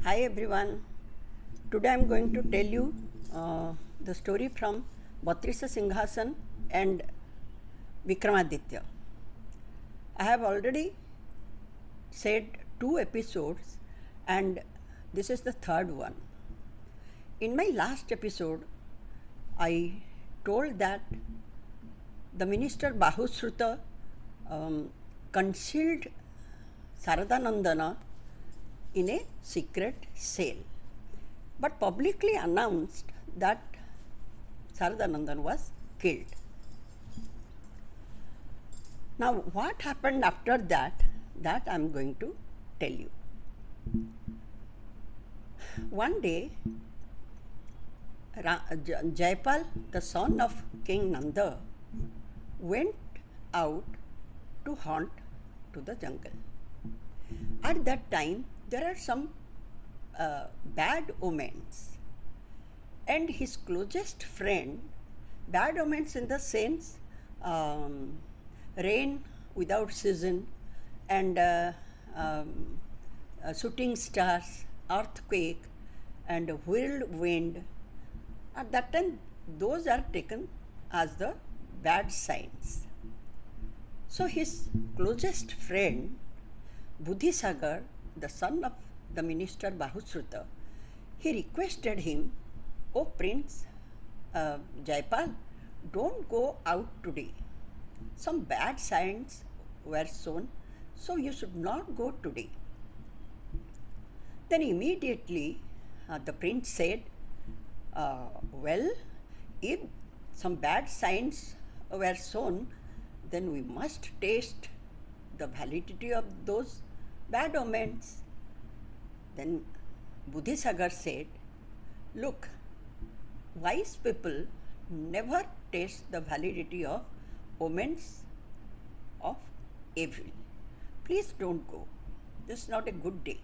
Hi everyone. Today I am going to tell you the story from Vatrisha Simhasana and Vikramaditya. I have already said 2 episodes and this is the third one. In my last episode, I told that the minister Bahusruta concealed Saradanandana in a secret cell, but publicly announced that Saradanandan was killed. Now, what happened after that I am going to tell you. One day, Jayapal, the son of King Nanda, went out to hunt to the jungle. At that time, there are some bad omens, and his closest friend, bad omens in the sense rain without season and shooting stars, earthquake and whirlwind. At that time, those are taken as the bad signs. So his closest friend, Buddhisagar, the son of the minister Bahusruta, he requested him, "Oh Prince Jayapal, don't go out today. Some bad signs were shown, so you should not go today." Then immediately the prince said, "Well, if some bad signs were shown, then we must test the validity of those bad omens." Then Buddhisagar said, "Look, wise people never test the validity of omens of evil. Please don't go. This is not a good day."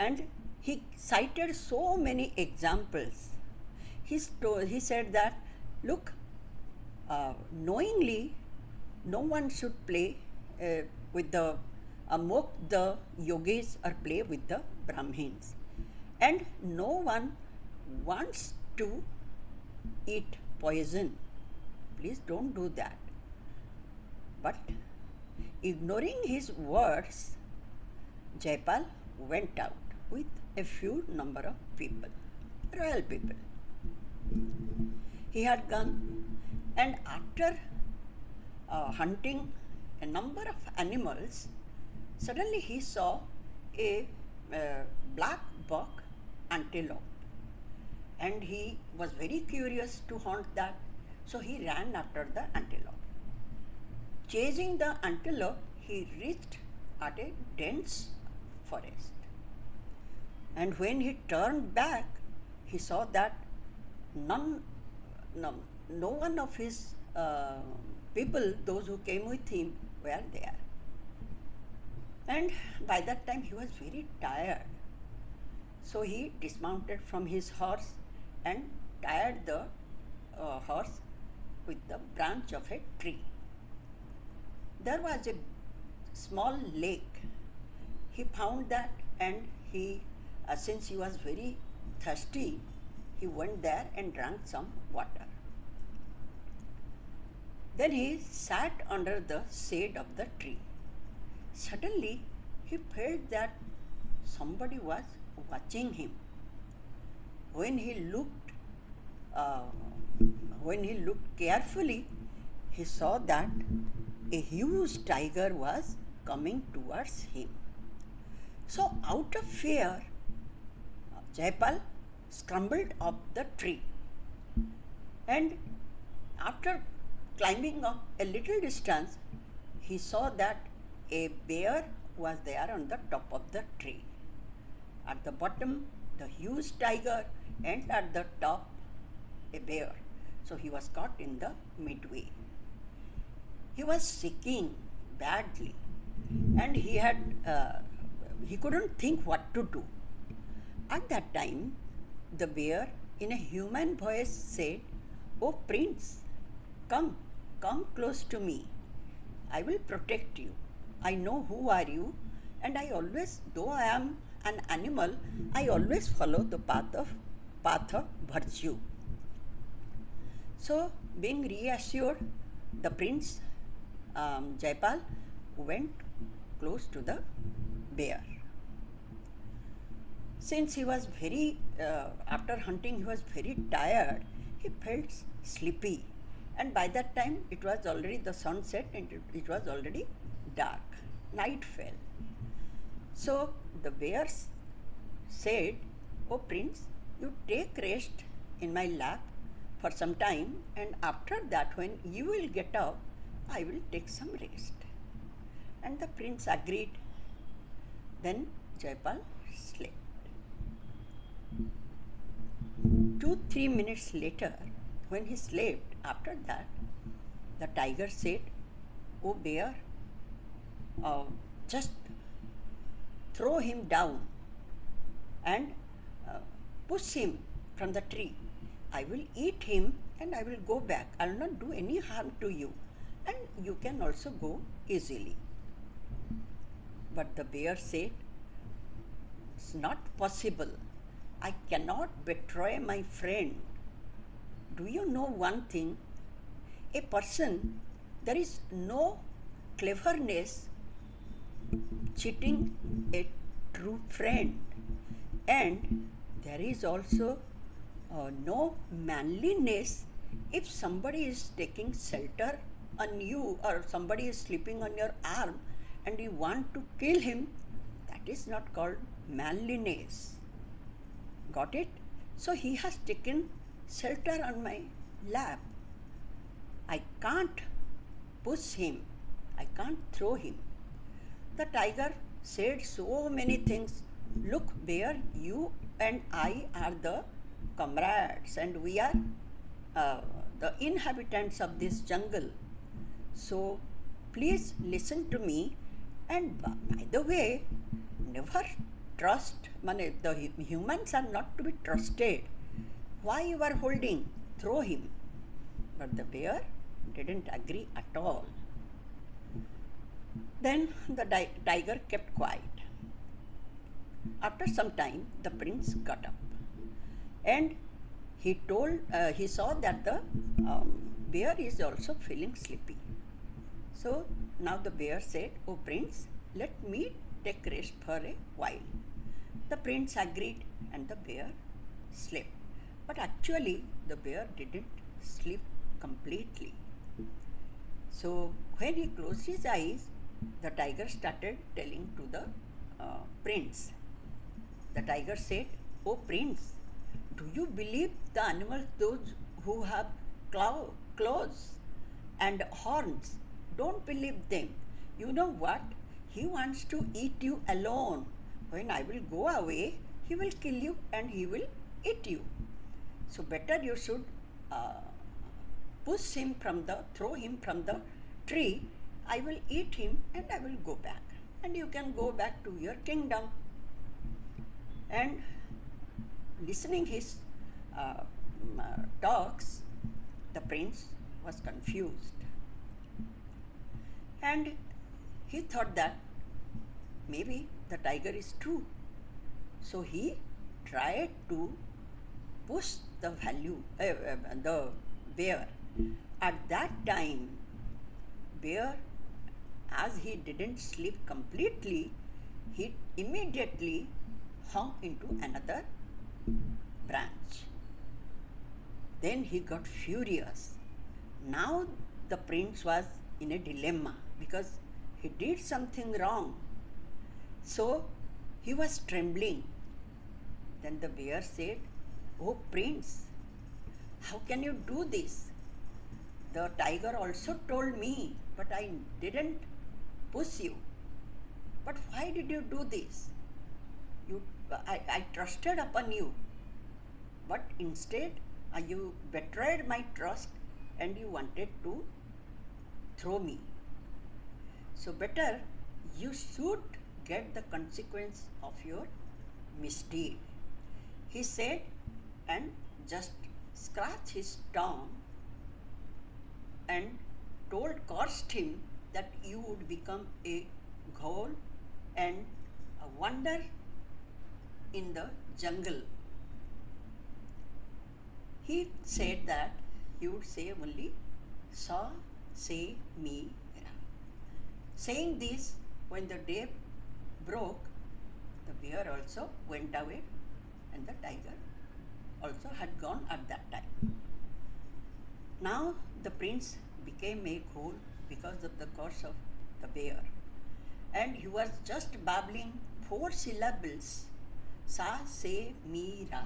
And he cited so many examples. He said that, look, knowingly, no one should play with the mock the yogis or play with the Brahmins, and no one wants to eat poison. Please don't do that. But ignoring his words, Jayapal went out with a few number of people, royal people. He had gone, and after hunting a number of animals, suddenly he saw a black buck antelope, and he was very curious to hunt that, so he ran after the antelope. Chasing the antelope, he reached at a dense forest, and when he turned back, he saw that no one of his people, those who came with him, were there. And by that time he was very tired. So he dismounted from his horse and tied the horse with the branch of a tree. There was a small lake. He found that, and he, since he was very thirsty, he went there and drank some water. Then he sat under the shade of the tree. Suddenly, he felt that somebody was watching him. When he looked carefully, he saw that a huge tiger was coming towards him. So, out of fear, Jayapal scrambled up the tree, and after climbing up a little distance, he saw that a bear was there on the top of the tree. At the bottom, the huge tiger, and at the top, a bear. So he was caught in the midway. He was shaking badly, and he couldn't think what to do. At that time, the bear, in a human voice, said, "Oh Prince, come close to me. I will protect you. I know who are you, and I always, though I am an animal, I always follow the path of virtue. So, being reassured, the prince Jayapal went close to the bear. Since he was after hunting, he was very tired, he felt sleepy. And by that time, it was already the sunset and it was already dark. Night fell. So the bear said, "Oh prince, you take rest in my lap for some time, and after that, when you will get up, I will take some rest." And the prince agreed. Then Jayapal slept. 2-3 minutes later, when he slept, after that, the tiger said, "Oh bear, just throw him down and push him from the tree. I will eat him and I will go back. I will not do any harm to you, and you can also go easily." But the bear said, "It's not possible. I cannot betray my friend. Do you know one thing? A person, there is no cleverness cheating a true friend, and there is also no manliness if somebody is taking shelter on you or somebody is sleeping on your arm and you want to kill him. That is not called manliness. Got it? So he has taken shelter on my lap. I can't push him. I can't throw him." The tiger said so many things. "Look, bear, you and I are the comrades, and we are the inhabitants of this jungle. So please listen to me. And by the way, never trust, the humans are not to be trusted. Why you are holding? Throw him." But the bear didn't agree at all. Then the tiger kept quiet. After some time, the prince got up and he saw that the bear is also feeling sleepy. So now the bear said, "Oh prince, let me take rest for a while." The prince agreed and the bear slept. But actually, the bear didn't sleep completely. So when he closed his eyes, the tiger started telling to the prince. The tiger said, "Oh prince, do you believe the animals, those who have claws and horns? Don't believe them. You know what? He wants to eat you alone. When I will go away, he will kill you and he will eat you. So better you should throw him from the tree. I will eat him and I will go back. And you can go back to your kingdom." And listening his talks, the prince was confused. And he thought that maybe the tiger is true. So he tried to push the bear. At that time, bear, as he didn't sleep completely, he immediately hung into another branch. Then he got furious. Now the prince was in a dilemma because he did something wrong. So he was trembling. Then the bear said, "Oh prince, how can you do this? The tiger also told me, but I didn't push you. But why did you do this? I trusted upon you, but instead you betrayed my trust and you wanted to throw me. So better you should get the consequence of your misdeed." He said, and just scratched his tongue and cursed him that you would become a ghoul and wander in the jungle, he said that he would say only Sa, Se, Mi, Ra. Saying this, when the day broke, the bear also went away and the tiger also had gone at that time. Now the prince became a ghoul because of the curse of the bear, and he was just babbling 4 syllables, Sa, Se, Mi, Ra.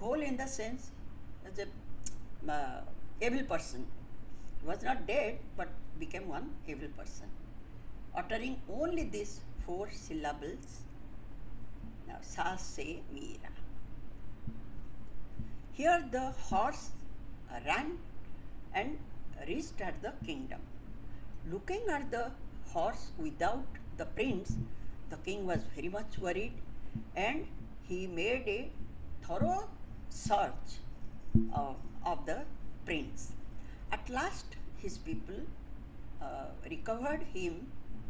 Ghoul in the sense as a evil person. He was not dead but became one evil person, uttering only these 4 syllables. Now, Sa, Se, Mi, Ra. Here the horse ran and reached at the kingdom. Looking at the horse without the prince, the king was very much worried, and he made a thorough search of the prince. At last, his people recovered him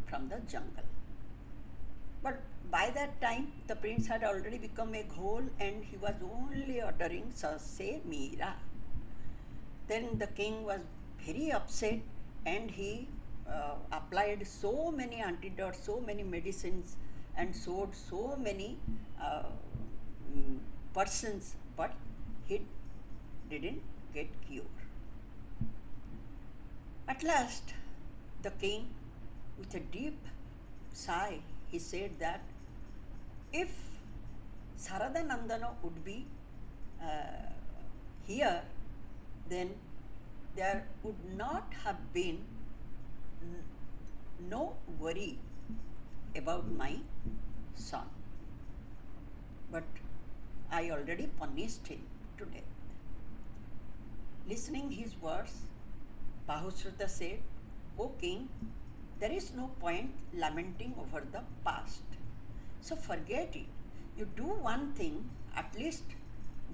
from the jungle. But by that time, the prince had already become a ghoul and he was only uttering Sa, Se, Mi, Ra. Then the king was very upset and he applied so many antidotes, so many medicines, and sowed so many persons, but he didn't get cured. At last, the king, with a deep sigh, he said that if Saradanandana would be here, then there would not have been no worry about my son. But I already punished him to death. Listening his words, Bahusruta said, O king, there is no point lamenting over the past. So forget it. You do one thing, at least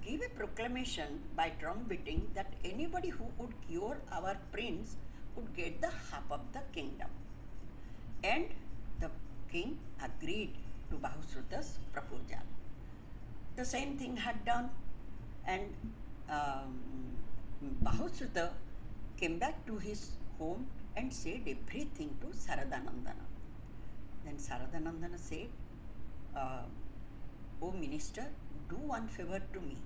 give a proclamation by trumpeting that anybody who would cure our prince would get the half of the kingdom. And the king agreed to Bahusruta's proposal. The same thing had done, and Bahusruta came back to his home and said everything to Saradanandana. Then Saradanandana said, O minister, do one favor to me.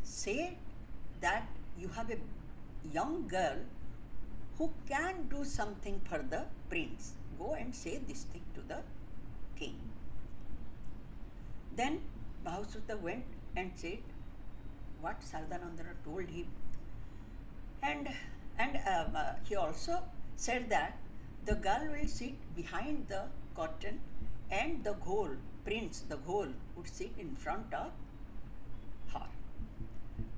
Say that you have a young girl who can do something for the prince. Go and say this thing to the king. Then Bahusruta went and said what Saradanandana told him. And he also said that the girl will sit behind the curtain and the ghoul, prince, the ghoul, would sit in front of her.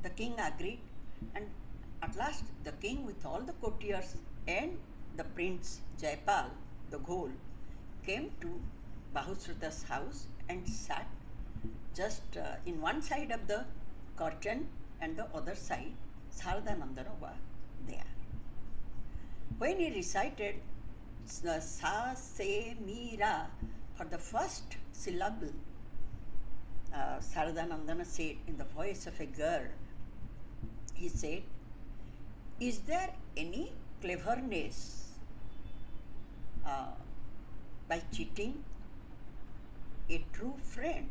The king agreed, and at last the king with all the courtiers and the prince Jayapal, the ghoul, came to Bahusruta's house and sat just in one side of the curtain, and the other side Saradanandana was there. When he recited Sa, Se, Mi, Ra for the first syllable, Saradanandana said in the voice of a girl, he said, is there any cleverness by cheating a true friend?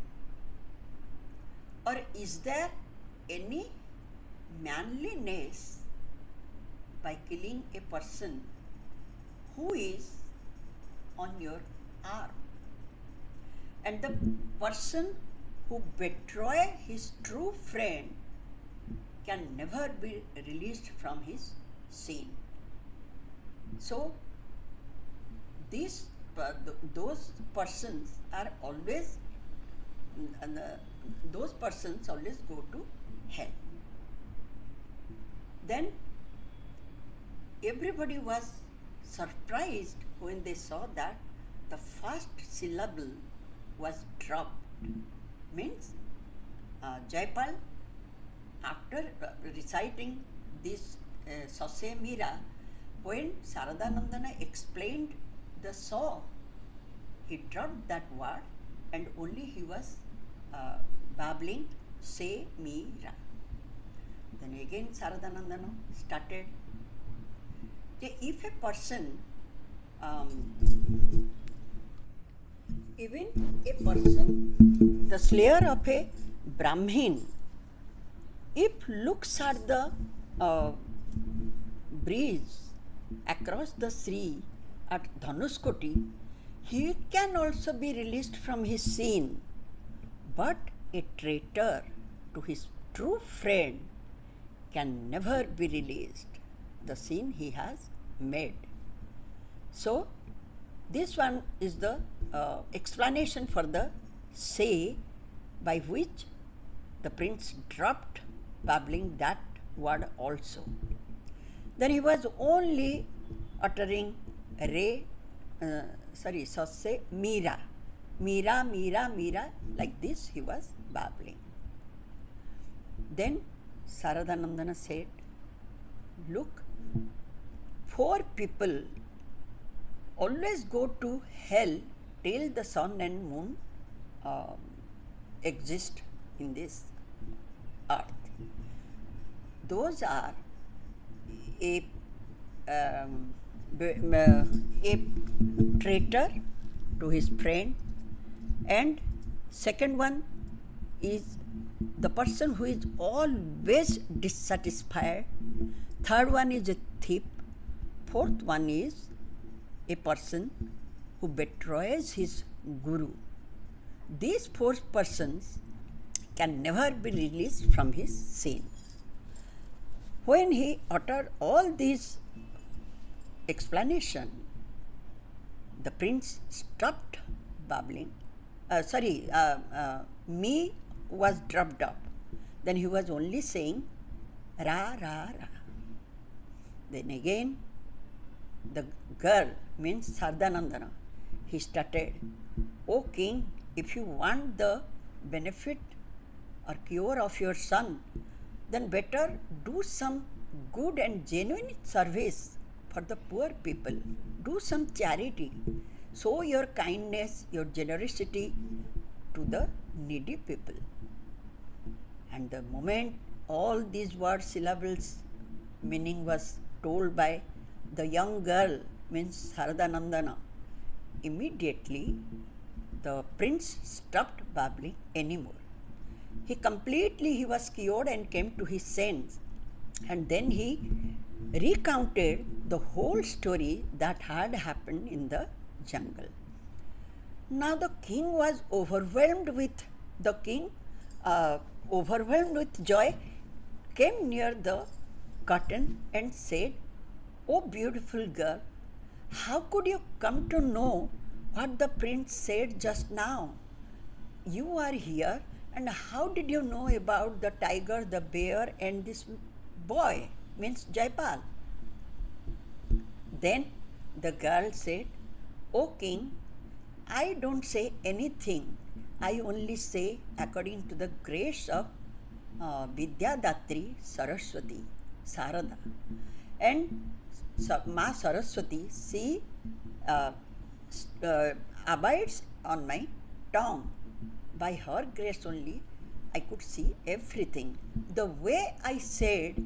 Or is there any manliness by killing a person who is on your arm? And the person who betrays his true friend can never be released from his sin. So, those persons are always, those persons always go to hell. Then everybody was surprised when they saw that the first syllable was dropped. Means Jayapal, after reciting this Sase Mira, when Saradanandana explained the saw, he dropped that word and only he was babbling, say me ra. Then again Saradanandana started. If a person, even a person, the slayer of a Brahmin, if looks at the breeze across the sea at Dhanuskoti, he can also be released from his sin. But a traitor to his true friend can never be released. The sin he has made. So, this one is the explanation for the say by which the prince dropped babbling that word also. Then he was only uttering say Mira. Mira, Mira, Mira, like this he was babbling. Then Saradanandana said, look, 4 people always go to hell till the sun and moon exist in this earth. Those are a traitor to his friend, and second one is the person who is always dissatisfied. Third one is a thief. Fourth one is a person who betrays his guru. These 4 persons can never be released from his sin. When he uttered all these explanation, the prince stopped babbling. Me was dropped up. Then he was only saying ra, ra, ra. Then again, the girl, means Saradanandana, he started, O king, if you want the benefit or cure of your son, then better do some good and genuine service for the poor people. Do some charity. Show your kindness, your generosity to the needy people. And the moment all these word syllables meaning was told by the young girl, means Saradanandana, immediately the prince stopped babbling anymore. He was cured and came to his sense, and then he recounted the whole story that had happened in the jungle. Now the king was overwhelmed with joy, came near the curtain and said, O beautiful girl, how could you come to know what the prince said just now? You are here, and how did you know about the tiger, the bear, and this boy, means Jayapal? Then the girl said, O king, I don't say anything. I only say according to the grace of Vidyadatri Saraswati, Sarada. And Ma Saraswati, she abides on my tongue. By her grace only, I could see everything. The way I said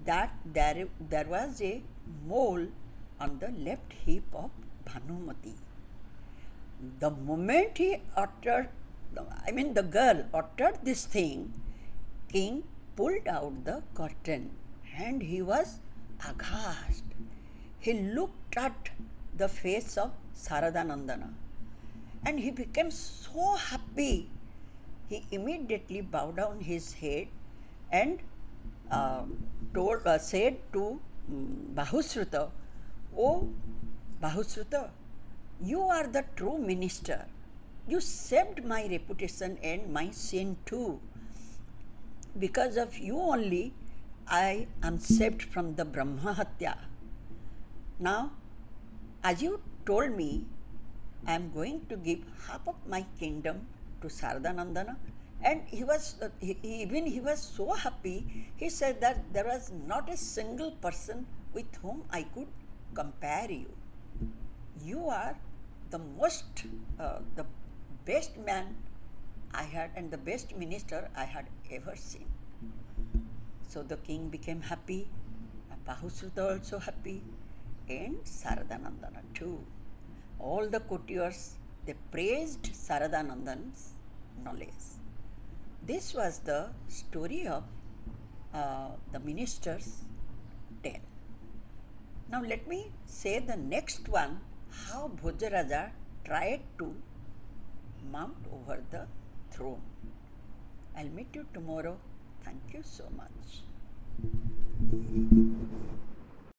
that there was a mole on the left hip of Bhanumati. The moment the girl uttered this thing, king pulled out the curtain and he was aghast. He looked at the face of Saradanandana and he became so happy. He immediately bowed down his head and said to Bahusruta, O Bahusruta, you are the true minister. You saved my reputation and my sin too. Because of you only, I am saved from the Brahma Hatya. Now, as you told me, I am going to give half of my kingdom to Saradanandana. And he was so happy, he said that there was not a single person with whom I could compare you. You are the best man I had and the best minister I had ever seen. So the king became happy, Bahusruta also happy, and Saradanandana too. All the courtiers, they praised Saradanandan's knowledge. This was the story of the minister's tale. Now let me say the next one, how Bhojaraja tried to mount over the throne. I'll meet you tomorrow. Thank you so much.